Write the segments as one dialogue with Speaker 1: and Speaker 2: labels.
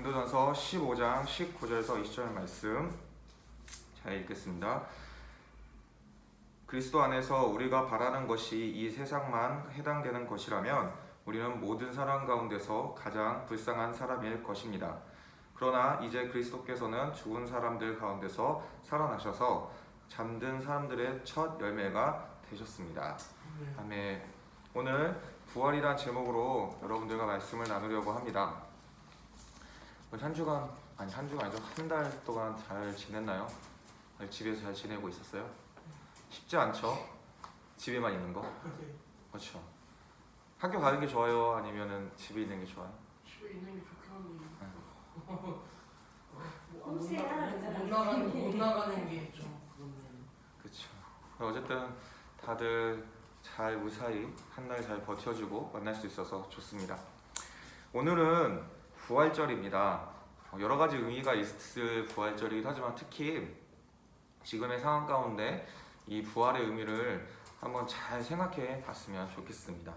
Speaker 1: 고린도전서 15장 19절에서 20절 말씀 잘 읽겠습니다. 그리스도 안에서 우리가 바라는 것이 이 세상만 해당되는 것이라면 우리는 모든 사람 가운데서 가장 불쌍한 사람일 것입니다. 그러나 이제 그리스도께서는 죽은 사람들 가운데서 살아나셔서 잠든 사람들의 첫 열매가 되셨습니다. 아멘. 오늘 부활이란 제목으로 여러분들과 말씀을 나누려고 합니다. 한 주간 아니죠. 한 달 동안 잘 지냈나요? 집에서 잘 지내고 있었어요? 쉽지 않죠? 집에만 있는 거? 그렇죠. 학교 가는 게 좋아요? 아니면은 집에 있는 게 좋아요?
Speaker 2: 집에 있는 게 좋긴
Speaker 3: 네.
Speaker 2: 못 나가는 게 좀 그렇네요.
Speaker 1: 그렇죠. 어쨌든 다들 잘 무사히 한 날 잘 버텨주고 만날 수 있어서 좋습니다. 오늘은 부활절입니다. 여러 가지 의미가 있을 부활절이기도 하지만 특히 지금의 상황 가운데 이 부활의 의미를 한번 잘 생각해 봤으면 좋겠습니다.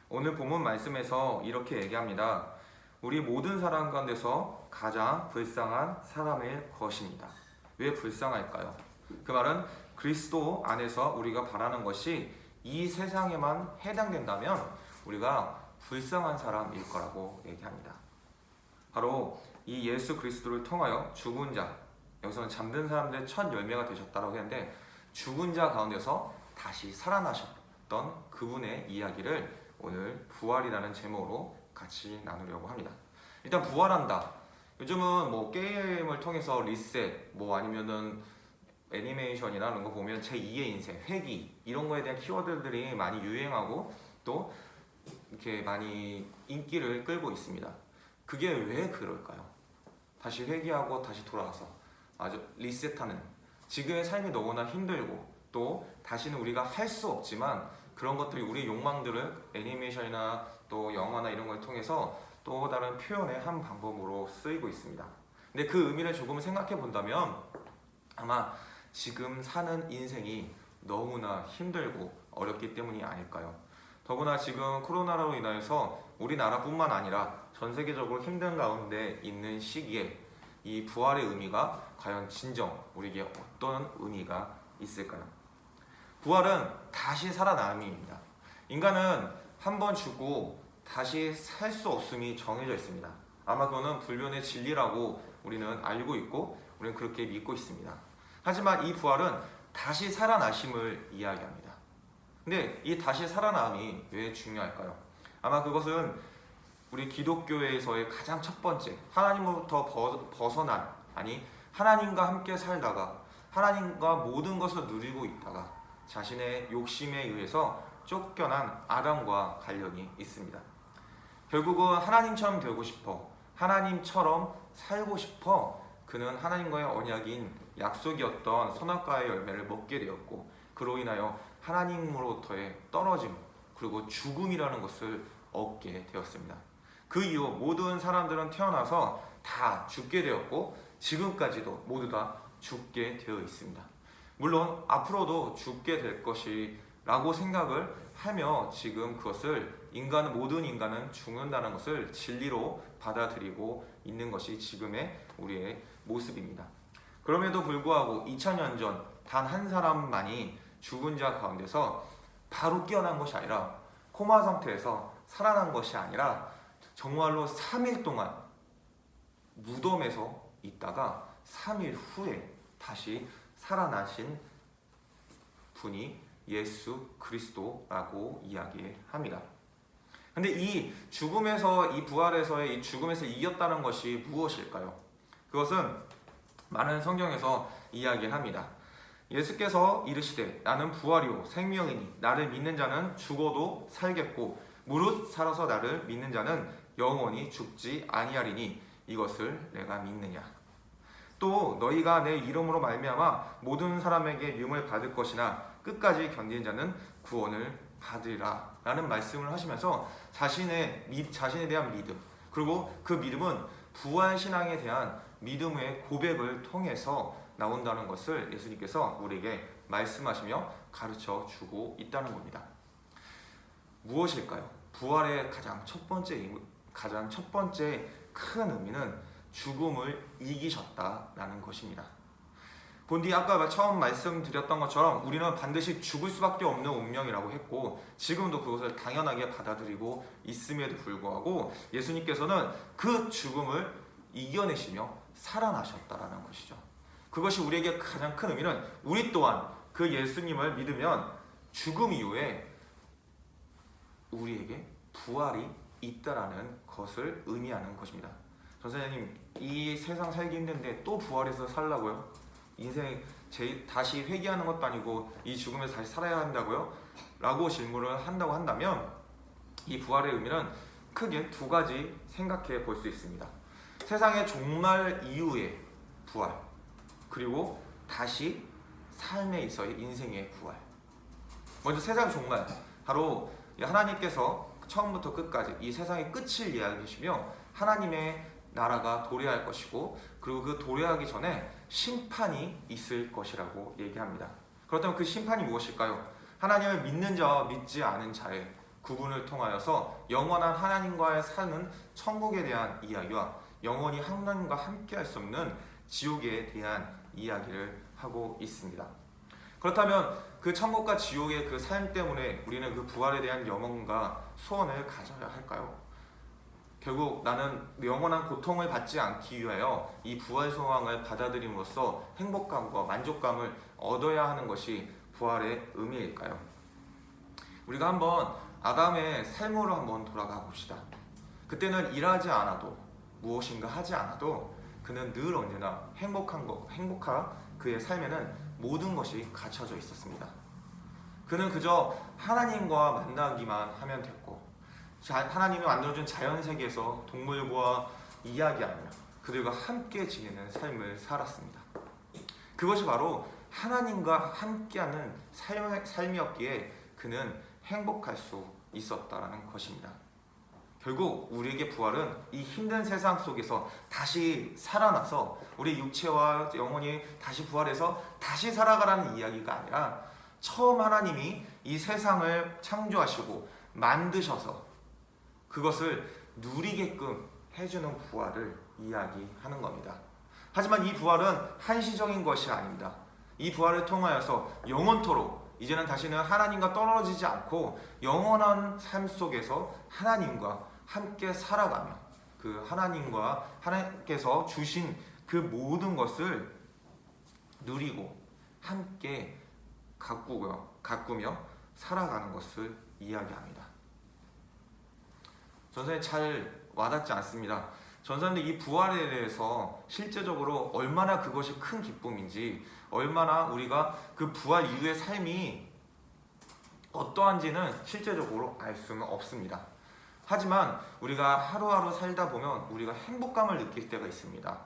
Speaker 1: 오늘 본문 말씀에서 이렇게 얘기합니다. 우리 모든 사람 가운데서 가장 불쌍한 사람일 것입니다. 왜 불쌍할까요? 그 말은 그리스도 안에서 우리가 바라는 것이 이 세상에만 해당된다면 우리가 불쌍한 사람일 거라고 얘기합니다. 바로 이 예수 그리스도를 통하여 죽은 자, 여기서는 잠든 사람들의 첫 열매가 되셨다고 했는데 죽은 자 가운데서 다시 살아나셨던 그분의 이야기를 오늘 부활이라는 제목으로 같이 나누려고 합니다. 일단 부활한다. 요즘은 뭐 게임을 통해서 리셋, 뭐 아니면은 애니메이션이나 이런 거 보면 제2의 인생, 회귀 이런 거에 대한 키워드들이 많이 유행하고 또 이렇게 많이 인기를 끌고 있습니다. 그게 왜 그럴까요? 다시 회귀하고 다시 돌아와서 아주 리셋하는, 지금의 삶이 너무나 힘들고 또 다시는 우리가 할 수 없지만 그런 것들이 우리의 욕망들을 애니메이션이나 또 영화나 이런 걸 통해서 또 다른 표현의 한 방법으로 쓰이고 있습니다. 근데 그 의미를 조금 생각해 본다면 아마 지금 사는 인생이 너무나 힘들고 어렵기 때문이 아닐까요? 더구나 지금 코로나로 인하여서 우리나라뿐만 아니라 전 세계적으로 힘든 가운데 있는 시기에 이 부활의 의미가 과연 진정 우리에게 어떤 의미가 있을까요? 부활은 다시 살아남음입니다. 인간은 한 번 죽고 다시 살 수 없음이 정해져 있습니다. 아마 그거는 불변의 진리라고 우리는 알고 있고 우리는 그렇게 믿고 있습니다. 하지만 이 부활은 다시 살아나심을 이야기합니다. 근데 이 다시 살아남이 왜 중요할까요? 아마 그것은 우리 기독교에서의 가장 첫 번째, 하나님으로부터 벗어난, 아니 하나님과 함께 살다가 하나님과 모든 것을 누리고 있다가 자신의 욕심에 의해서 쫓겨난 아담과 관련이 있습니다. 결국은 하나님처럼 되고 싶어, 하나님처럼 살고 싶어 그는 하나님과의 언약인 약속이었던 선악과의 열매를 먹게 되었고 그로 인하여 하나님으로부터의 떨어짐 그리고 죽음이라는 것을 얻게 되었습니다. 그 이후 모든 사람들은 태어나서 다 죽게 되었고 지금까지도 모두 다 죽게 되어 있습니다. 물론 앞으로도 죽게 될 것이라고 생각을 하며 지금 그것을 모든 인간은 죽는다는 것을 진리로 받아들이고 있는 것이 지금의 우리의 모습입니다. 그럼에도 불구하고 2000년 전 단 한 사람만이 죽은 자 가운데서 바로 깨어난 것이 아니라 코마 상태에서 살아난 것이 아니라 정말로 3일 동안 무덤에서 있다가 3일 후에 다시 살아나신 분이 예수 그리스도라고 이야기합니다. 근데 이 죽음에서, 이 부활에서의 이 죽음에서 이겼다는 것이 무엇일까요? 그것은 많은 성경에서 이야기합니다. 예수께서 이르시되 나는 부활이요 생명이니 나를 믿는 자는 죽어도 살겠고 무릇 살아서 나를 믿는 자는 영원히 죽지 아니하리니 이것을 내가 믿느냐. 또 너희가 내 이름으로 말미암아 모든 사람에게 미움을 받을 것이나 끝까지 견디는 자는 구원을 받으리라 라는 말씀을 하시면서 자신에 대한 믿음, 그리고 그 믿음은 부활신앙에 대한 믿음의 고백을 통해서 나온다는 것을 예수님께서 우리에게 말씀하시며 가르쳐 주고 있다는 겁니다. 무엇일까요? 부활의 가장 첫 번째 큰 의미는 죽음을 이기셨다라는 것입니다. 본디 아까 처음 말씀드렸던 것처럼 우리는 반드시 죽을 수밖에 없는 운명이라고 했고 지금도 그것을 당연하게 받아들이고 있음에도 불구하고 예수님께서는 그 죽음을 이겨내시며 살아나셨다라는 것이죠. 그것이 우리에게 가장 큰 의미는 우리 또한 그 예수님을 믿으면 죽음 이후에 우리에게 부활이 있다라는 것을 의미하는 것입니다. 전사님, 이 세상 살기 힘든데 또 부활해서 살라고요? 인생 다시 회개하는 것도 아니고 이 죽음에서 다시 살아야 한다고요? 라고 질문을 한다고 한다면 이 부활의 의미는 크게 두 가지 생각해 볼 수 있습니다. 세상의 종말 이후의 부활, 그리고 다시 삶에 있어의 인생의 부활. 먼저 세상 종말, 바로 하나님께서 처음부터 끝까지 이 세상의 끝을 이야기하시며 하나님의 나라가 도래할 것이고 그리고 그 도래하기 전에 심판이 있을 것이라고 얘기합니다. 그렇다면 그 심판이 무엇일까요? 하나님을 믿는 자와 믿지 않은 자의 구분을 통하여서 영원한 하나님과의 사는 천국에 대한 이야기와 영원히 하나님과 함께 할 수 없는 지옥에 대한 이야기를 하고 있습니다. 그렇다면 그 천국과 지옥의 그 삶 때문에 우리는 그 부활에 대한 염원과 소원을 가져야 할까요? 결국 나는 영원한 고통을 받지 않기 위하여 이 부활 소망을 받아들임으로써 행복감과 만족감을 얻어야 하는 것이 부활의 의미일까요? 우리가 한번 아담의 삶으로 한번 돌아가 봅시다. 그때는 일하지 않아도 무엇인가 하지 않아도 그는 늘 언제나 행복한 그의 삶에는 모든 것이 갖춰져 있었습니다. 그는 그저 하나님과 만나기만 하면 됐고 하나님이 만들어준 자연세계에서 동물과 이야기하며 그들과 함께 지내는 삶을 살았습니다. 그것이 바로 하나님과 함께하는 삶이었기에 그는 행복할 수 있었다는 것입니다. 결국 우리에게 부활은 이 힘든 세상 속에서 다시 살아나서 우리 육체와 영혼이 다시 부활해서 다시 살아가라는 이야기가 아니라 처음 하나님이 이 세상을 창조하시고 만드셔서 그것을 누리게끔 해주는 부활을 이야기하는 겁니다. 하지만 이 부활은 한시적인 것이 아닙니다. 이 부활을 통하여서 영원토록 이제는 다시는 하나님과 떨어지지 않고 영원한 삶 속에서 하나님과 함께 살아가며 그 하나님과 하나님께서 주신 그 모든 것을 누리고 함께 가꾸며 살아가는 것을 이야기합니다. 전사님 잘 와닿지 않습니다. 전사님들 이 부활에 대해서 실제적으로 얼마나 그것이 큰 기쁨인지 얼마나 우리가 그 부활 이후의 삶이 어떠한지는 실제적으로 알 수는 없습니다. 하지만 우리가 하루하루 살다 보면 우리가 행복감을 느낄 때가 있습니다.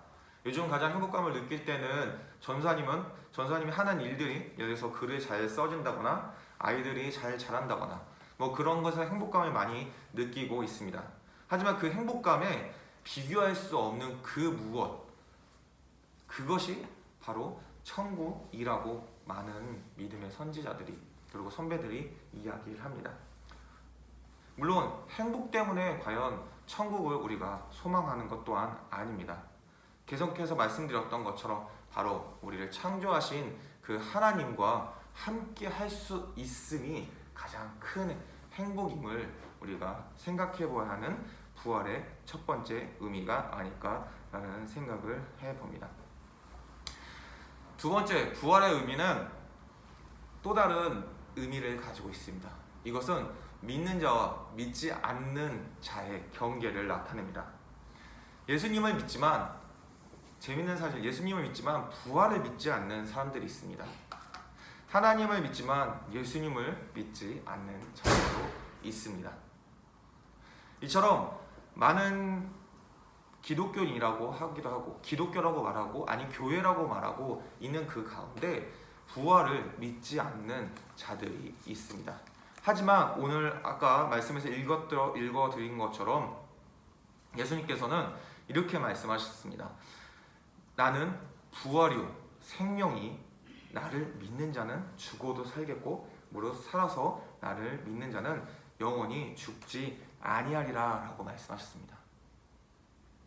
Speaker 1: 요즘 가장 행복감을 느낄 때는 전사님이 하는 일들이 예를 들어서 글을 잘 써준다거나 아이들이 잘 자란다거나 뭐 그런 것에 행복감을 많이 느끼고 있습니다. 하지만 그 행복감에 비교할 수 없는 그 무엇, 그것이 바로 천국이라고 많은 믿음의 선지자들이 그리고 선배들이 이야기를 합니다. 물론 행복 때문에 과연 천국을 우리가 소망하는 것 또한 아닙니다. 계속해서 말씀드렸던 것처럼 바로 우리를 창조하신 그 하나님과 함께 할 수 있음이 가장 큰 행복임을 우리가 생각해 보아야 하는 부활의 첫 번째 의미가 아닐까라는 생각을 해봅니다. 두 번째, 부활의 의미는 또 다른 의미를 가지고 있습니다. 이것은 믿는 자와 믿지 않는 자의 경계를 나타냅니다. 예수님을 믿지만 재밌는 사실, 예수님을 믿지만 부활을 믿지 않는 사람들이 있습니다. 하나님을 믿지만 예수님을 믿지 않는 자들도 있습니다. 이처럼 많은 기독교인이라고 하기도 하고 기독교라고 말하고 아니 교회라고 말하고 있는 그 가운데 부활을 믿지 않는 자들이 있습니다. 하지만 오늘 아까 말씀에서 읽어드린 것처럼 예수님께서는 이렇게 말씀하셨습니다. 나는 부활이요 생명이 나를 믿는 자는 죽어도 살겠고 무릇 살아서 나를 믿는 자는 영원히 죽지 아니하리라 라고 말씀하셨습니다.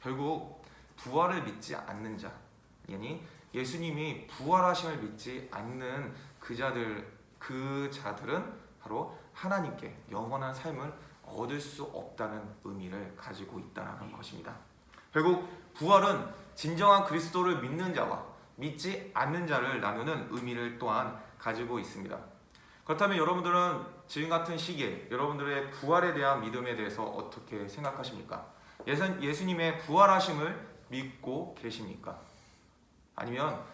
Speaker 1: 결국 부활을 믿지 않는 자, yani 예수님이 부활하심을 믿지 않는 그 자들은 바로 하나님께 영원한 삶을 얻을 수 없다는 의미를 가지고 있다는 것입니다. 결국 부활은 진정한 그리스도를 믿는 자와 믿지 않는 자를 나누는 의미를 또한 가지고 있습니다. 그렇다면 여러분들은 지금 같은 시기에 여러분들의 부활에 대한 믿음에 대해서 어떻게 생각하십니까? 예수님의 부활하심을 믿고 계십니까? 아니면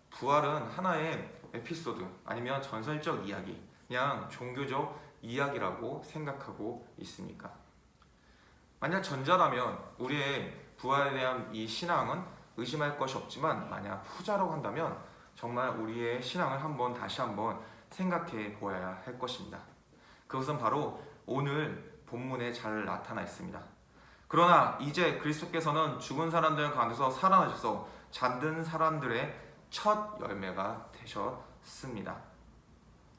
Speaker 1: 부활은 하나의 에피소드 아니면 전설적 이야기, 그냥 종교적 이야기라고 생각하고 있습니까? 만약 전자라면 우리의 부활에 대한 이 신앙은 의심할 것이 없지만, 만약 후자라고 한다면 정말 우리의 신앙을 다시 한번 생각해 보아야 할 것입니다. 그것은 바로 오늘 본문에 잘 나타나 있습니다. 그러나 이제 그리스도께서는 죽은 사람들 가운데서 살아나셔서 잠든 사람들의 첫 열매가 되셨습니다.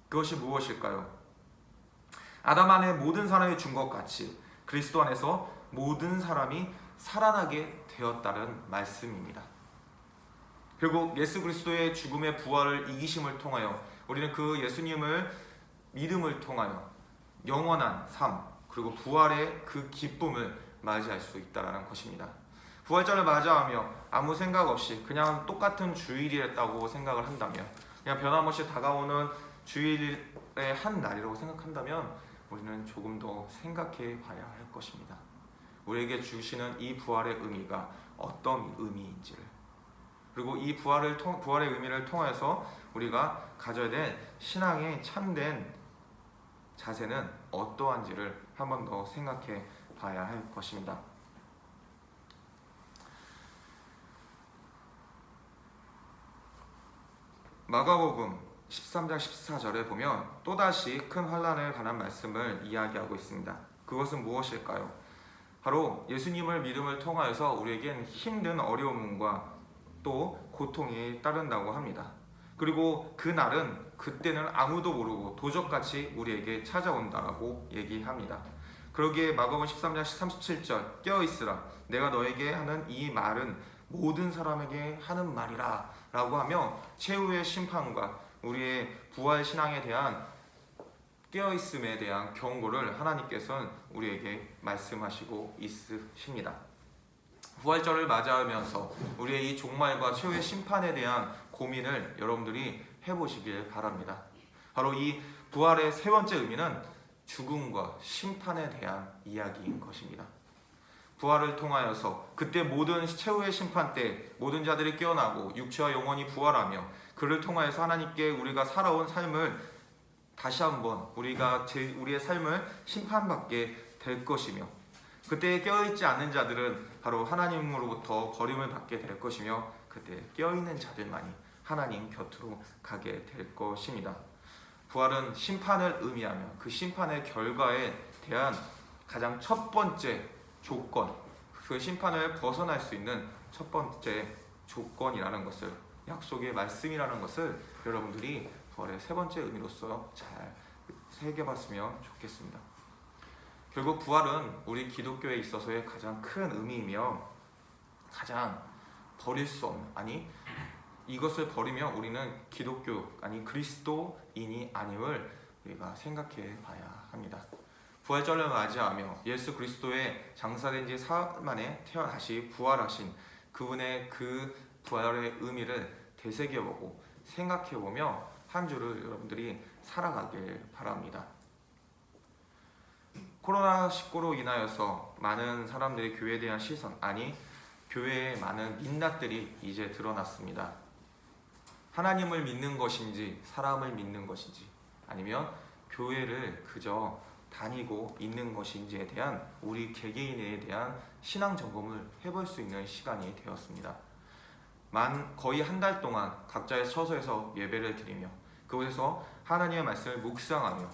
Speaker 1: 그것이 무엇일까요? 아담 안에 모든 사람이 준 것 같이 그리스도 안에서 모든 사람이 살아나게 되었다는 말씀입니다. 결국 예수 그리스도의 죽음의 부활을 이기심을 통하여 우리는 그 예수님을 믿음을 통하여 영원한 삶, 그리고 부활의 그 기쁨을 맞이할 수 있다는 것입니다. 부활절을 맞이하며 아무 생각 없이 그냥 똑같은 주일이었다고 생각을 한다면, 그냥 변함없이 다가오는 주일의 한 날이라고 생각한다면 우리는 조금 더 생각해 봐야 할 것입니다. 우리에게 주시는 이 부활의 의미가 어떤 의미인지를, 그리고 이 부활의 의미를 통해서 우리가 가져야 될 신앙의 참된 자세는 어떠한지를 한 번 더 생각해 봐야 할 것입니다. 마가복음 13장 14절에 보면 또다시 큰 환난에 관한 말씀을 이야기하고 있습니다. 그것은 무엇일까요? 바로 예수님을 믿음을 통하여서 우리에겐 힘든 어려움과 또 고통이 따른다고 합니다. 그리고 그때는 아무도 모르고 도적같이 우리에게 찾아온다라고 얘기합니다. 그러기에 마가복음 13장 37절 깨어있으라, 내가 너에게 하는 이 말은 모든 사람에게 하는 말이라 라고 하며 최후의 심판과 우리의 부활 신앙에 대한 깨어있음에 대한 경고를 하나님께서는 우리에게 말씀하시고 있으십니다. 부활절을 맞이하면서 우리의 이 종말과 최후의 심판에 대한 고민을 여러분들이 해보시길 바랍니다. 바로 이 부활의 세 번째 의미는 죽음과 심판에 대한 이야기인 것입니다. 부활을 통하여서 그때 모든 최후의 심판 때 모든 자들이 깨어나고 육체와 영혼이 부활하며 그를 통하여서 하나님께 우리가 살아온 삶을 다시 한번 우리의 삶을 심판받게 될 것이며, 그때 깨어있지 않는 자들은 바로 하나님으로부터 버림을 받게 될 것이며, 그때 깨어있는 자들만이 하나님 곁으로 가게 될 것입니다. 부활은 심판을 의미하며 그 심판의 결과에 대한 가장 첫 번째 조건, 그 심판을 벗어날 수 있는 첫 번째 조건이라는 것을, 약속의 말씀이라는 것을 여러분들이 부활의 세 번째 의미로서 잘 새겨봤으면 좋겠습니다. 결국 부활은 우리 기독교에 있어서의 가장 큰 의미이며 가장 버릴 수 없는, 이것을 버리면 우리는 그리스도인이 아님을 우리가 생각해 봐야 합니다. 부활절을 맞이하며 예수 그리스도의 장사된 지 사흘 만에 태어나시 부활하신 그분의 그 부활의 의미를 되새겨보고 생각해보며 한 주를 여러분들이 살아가길 바랍니다. 코로나19로 인하여서 많은 사람들이 교회에 대한 시선, 교회에 많은 민낯들이 이제 드러났습니다. 하나님을 믿는 것인지 사람을 믿는 것인지, 아니면 교회를 그저 다니고 있는 것인지에 대한 우리 개개인에 대한 신앙 점검을 해볼 수 있는 시간이 되었습니다. 거의 한 달 동안 각자의 처소에서 예배를 드리며 그곳에서 하나님의 말씀을 묵상하며,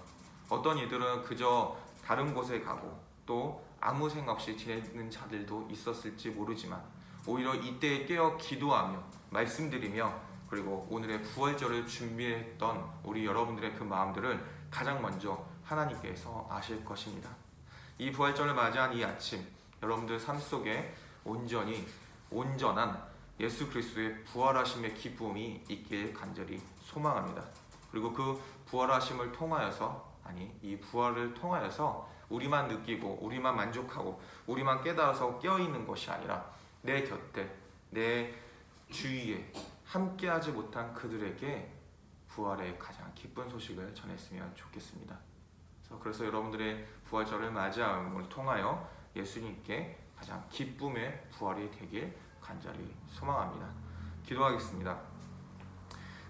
Speaker 1: 어떤 이들은 그저 다른 곳에 가고 또 아무 생각 없이 지내는 자들도 있었을지 모르지만, 오히려 이때에 깨어 기도하며 말씀드리며, 그리고 오늘의 부활절을 준비했던 우리 여러분들의 그 마음들을 가장 먼저 하나님께서 아실 것입니다. 이 부활절을 맞이한 이 아침, 여러분들 삶 속에 온전히 온전한 예수 그리스도의 부활하심의 기쁨이 있길 간절히 소망합니다. 그리고 그 부활하심을 통하여서, 이 부활을 통하여서 우리만 느끼고 우리만 만족하고 우리만 깨달아서 깨어있는 것이 아니라 내 곁에, 내 주위에 함께하지 못한 그들에게 부활의 가장 기쁜 소식을 전했으면 좋겠습니다. 그래서 여러분들의 부활절을 맞이함을 통하여 예수님께 가장 기쁨의 부활이 되길 간절히 소망합니다. 기도하겠습니다.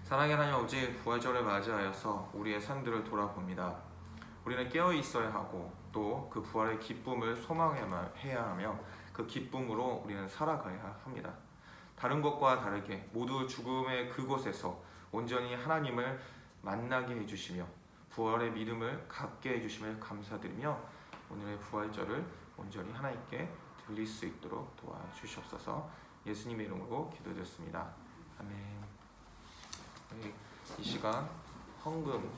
Speaker 1: 사랑의 하나님 아버지, 부활절을 맞이하여서 우리의 삶들을 돌아봅니다. 우리는 깨어 있어야 하고 또 그 부활의 기쁨을 소망해야 하며 그 기쁨으로 우리는 살아가야 합니다. 다른 것과 다르게 모두 죽음의 그곳에서 온전히 하나님을 만나게 해주시며 부활의 믿음을 갖게 해주심을 감사드리며 오늘의 부활절을 온전히 하나님께 드릴 수 있도록 도와주시옵소서. 예수님의 이름으로 기도드렸습니다. 아멘. 이 시간 헌금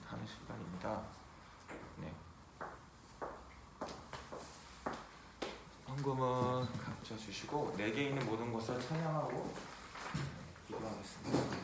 Speaker 1: 하는 시간입니다. 네. 헌금은 각자 주시고 내게 있는 모든 것을 찬양하고 기도하겠습니다.